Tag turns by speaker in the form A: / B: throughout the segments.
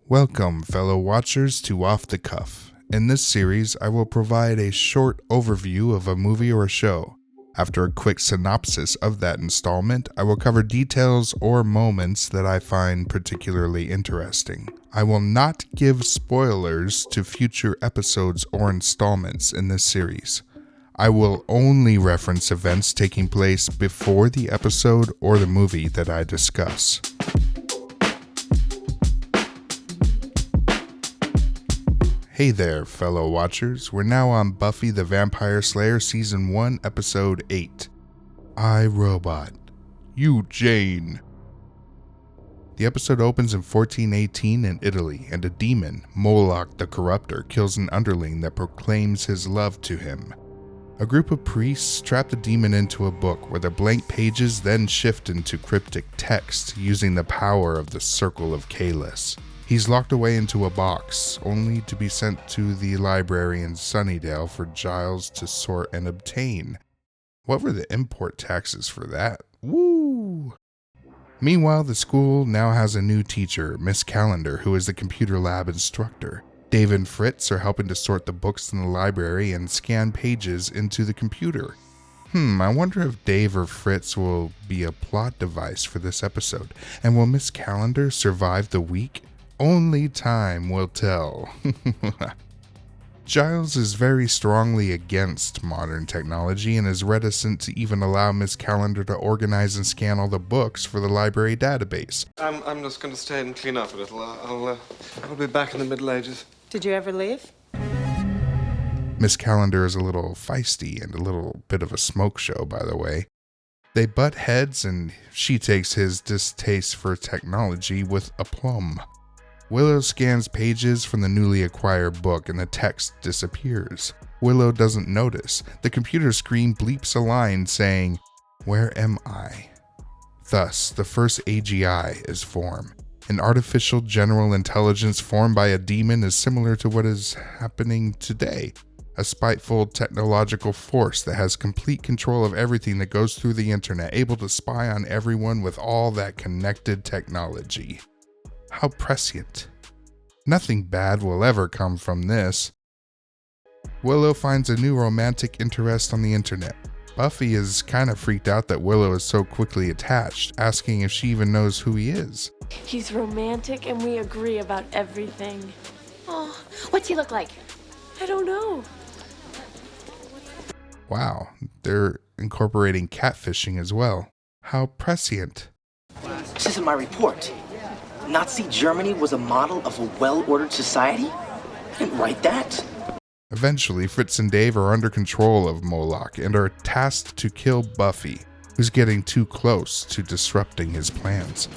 A: Welcome, fellow watchers, to Off the Cuff. In this series, I will provide a short overview of a movie or a show. After a quick synopsis of that installment, I will cover details or moments that I find particularly interesting. I will not give spoilers to future episodes or installments in this series. I will only reference events taking place before the episode or the movie that I discuss. Hey there, fellow watchers. We're now on Buffy the Vampire Slayer Season 1, Episode 8. I, Robot. You, Jane. The episode opens in 1418 in Italy, and a demon, Moloch the Corruptor, kills an underling that proclaims his love to him. A group of priests trap the demon into a book where the blank pages then shift into cryptic text using the power of the Circle of Kalis. He's locked away into a box, only to be sent to the library in Sunnydale for Giles to sort and obtain. What were the import taxes for that? Woo! Meanwhile, the school now has a new teacher, Miss Calendar, who is the computer lab instructor. Dave and Fritz are helping to sort the books in the library and scan pages into the computer. I wonder if Dave or Fritz will be a plot device for this episode, and will Miss Calendar survive the week? Only time will tell. Giles is very strongly against modern technology and is reticent to even allow Miss Calendar to organize and scan all the books for the library database.
B: I'm just going to stay and clean up a little. I'll be back in the Middle Ages.
C: Did you ever leave?
A: Miss Calendar is a little feisty and a little bit of a smoke show, by the way. They butt heads and she takes his distaste for technology with aplomb. Willow scans pages from the newly acquired book and the text disappears. Willow doesn't notice. The computer screen bleeps a line saying, "Where am I?" Thus, the first AGI is formed. An artificial general intelligence formed by a demon is similar to what is happening today. A spiteful technological force that has complete control of everything that goes through the internet, able to spy on everyone with all that connected technology. How prescient. Nothing bad will ever come from this. Willow finds a new romantic interest on the internet. Buffy is kind of freaked out that Willow is so quickly attached, asking if she even knows who he is.
D: He's romantic and we agree about everything.
E: Oh, what's he look like?
D: I don't know.
A: Wow, they're incorporating catfishing as well. How prescient.
F: This isn't my report. Nazi Germany was a model of a well-ordered society? I didn't write that.
A: Eventually, Fritz and Dave are under control of Moloch and are tasked to kill Buffy, who's getting too close to disrupting his plans.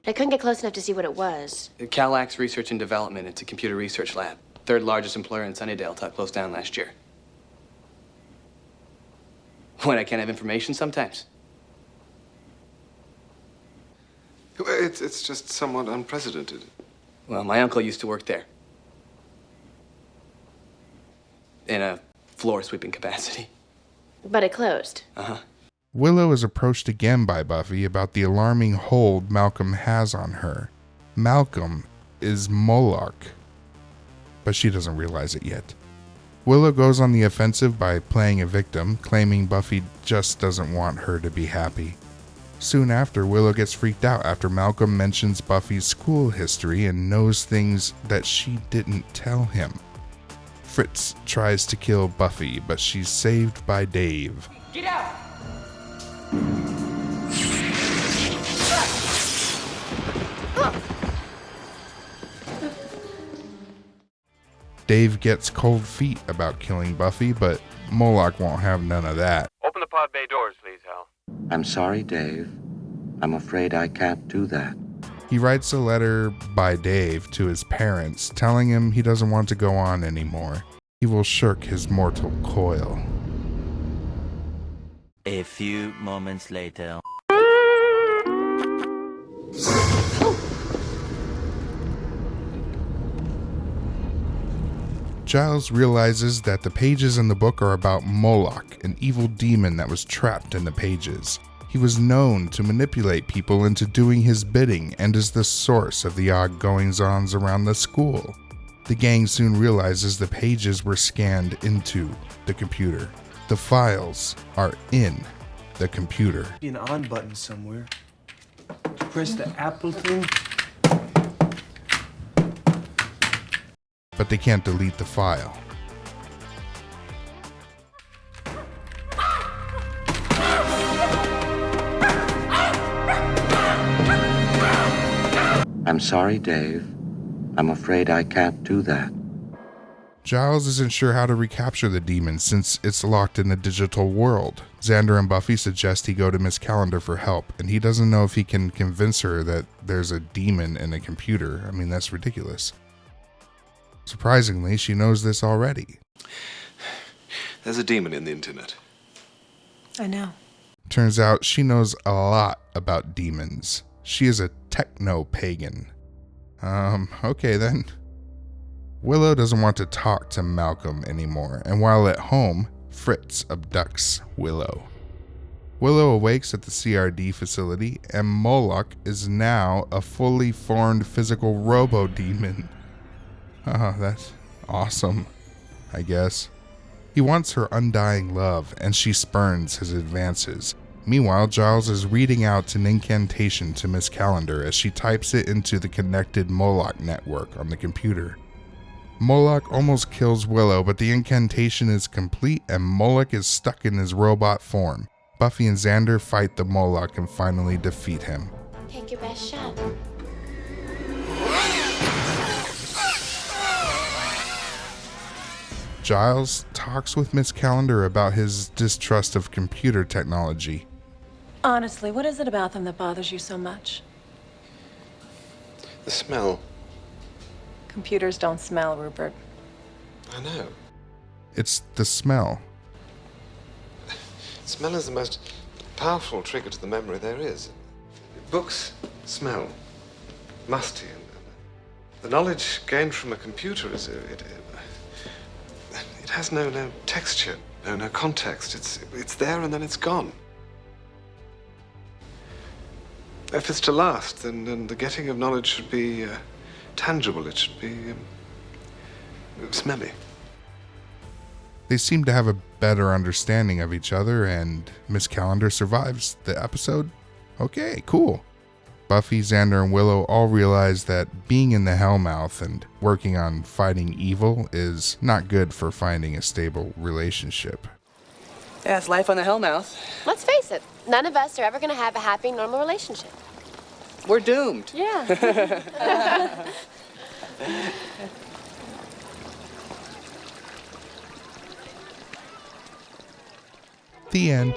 E: I couldn't get close enough to see what it was.
G: Calax Research and Development. It's a computer research lab. Third largest employer in Sunnydale. Took closed down last year. What, I can't have information sometimes?
B: It's just somewhat unprecedented.
G: Well, my uncle used to work there. In a floor sweeping capacity.
E: But it closed.
G: Uh-huh.
A: Willow is approached again by Buffy about the alarming hold Malcolm has on her. Malcolm is Moloch, but she doesn't realize it yet. Willow goes on the offensive by playing a victim, claiming Buffy just doesn't want her to be happy. Soon after, Willow gets freaked out after Malcolm mentions Buffy's school history and knows things that she didn't tell him. Fritz tries to kill Buffy, but she's saved by Dave.
F: Get out!
A: Dave gets cold feet about killing Buffy, but Moloch won't have none of that.
H: Open the pod bay doors, please, Hal.
I: I'm sorry, Dave. I'm afraid I can't do that.
A: He writes a letter by Dave to his parents, telling him he doesn't want to go on anymore. He will shirk his mortal coil.
J: A few moments later.
A: Giles realizes that the pages in the book are about Moloch, an evil demon that was trapped in the pages. He was known to manipulate people into doing his bidding and is the source of the odd goings-ons around the school. The gang soon realizes the pages were scanned into the computer. The files are in the computer.
C: Be an on button somewhere. Press the Apple thing.
A: But they can't delete the file.
I: I'm sorry, Dave. I'm afraid I can't do that.
A: Giles isn't sure how to recapture the demon since it's locked in a digital world. Xander and Buffy suggest he go to Miss Calendar for help, and he doesn't know if he can convince her that there's a demon in a computer. I mean, that's ridiculous. Surprisingly, she knows this already.
B: There's a demon in the internet.
D: I know.
A: Turns out she knows a lot about demons. She is a techno-pagan. Okay then. Willow doesn't want to talk to Malcolm anymore, and while at home, Fritz abducts Willow. Willow awakes at the CRD facility, and Moloch is now a fully formed physical robo-demon. That's awesome, I guess. He wants her undying love, and she spurns his advances. Meanwhile, Giles is reading out an incantation to Miss Calendar as she types it into the connected Moloch network on the computer. Moloch almost kills Willow, but the incantation is complete and Moloch is stuck in his robot form. Buffy and Xander fight the Moloch and finally defeat him.
E: Take your best shot.
A: Giles talks with Miss Calendar about his distrust of computer technology.
D: Honestly, what is it about them that bothers you so much?
B: The smell.
D: Computers don't smell, Rupert.
B: I know.
A: It's the smell.
B: Smell is the most powerful trigger to the memory there is. Books smell musty. And the knowledge gained from a computer is it has no texture, no context. It's there and then it's gone. If it's to last, then the getting of knowledge should be tangible. It should be smelly.
A: They seem to have a better understanding of each other, and Miss Calendar survives the episode. Okay, cool. Buffy, Xander, and Willow all realize that being in the Hellmouth and working on fighting evil is not good for finding a stable relationship.
G: Yeah, it's life on the Hellmouth.
E: Let's face it, none of us are ever going to have a happy, normal relationship.
G: We're doomed.
E: Yeah.
A: The end.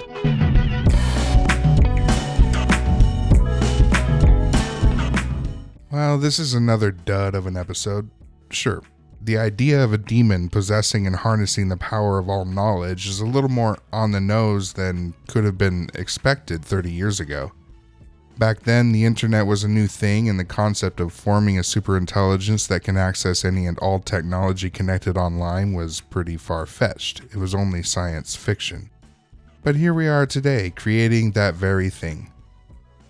A: Well, this is another dud of an episode. Sure, the idea of a demon possessing and harnessing the power of all knowledge is a little more on the nose than could have been expected 30 years ago. Back then, the internet was a new thing, and the concept of forming a superintelligence that can access any and all technology connected online was pretty far-fetched. It was only science fiction. But here we are today, creating that very thing.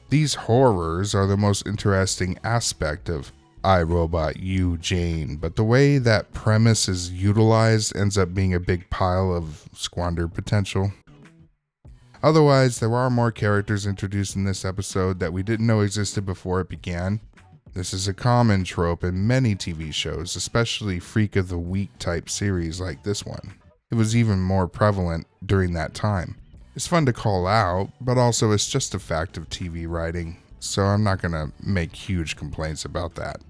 A: These horrors are the most interesting aspect of I, Robot, You, Jane, but the way that premise is utilized ends up being a big pile of squandered potential. Otherwise, there are more characters introduced in this episode that we didn't know existed before it began. This is a common trope in many TV shows, especially Freak of the Week type series like this one. It was even more prevalent during that time. It's fun to call out, but also it's just a fact of TV writing, so I'm not gonna make huge complaints about that.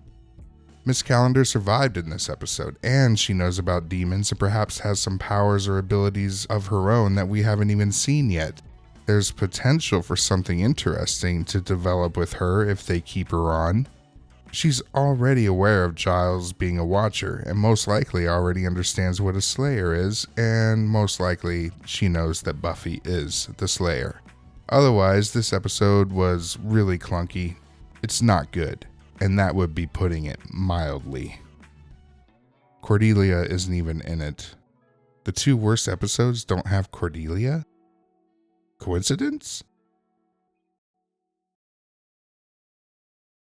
A: Miss Calendar survived in this episode, and she knows about demons and perhaps has some powers or abilities of her own that we haven't even seen yet. There's potential for something interesting to develop with her if they keep her on. She's already aware of Giles being a Watcher, and most likely already understands what a Slayer is, and most likely she knows that Buffy is the Slayer. Otherwise, this episode was really clunky. It's not good, and that would be putting it mildly. Cordelia isn't even in it. The two worst episodes don't have Cordelia? Coincidence?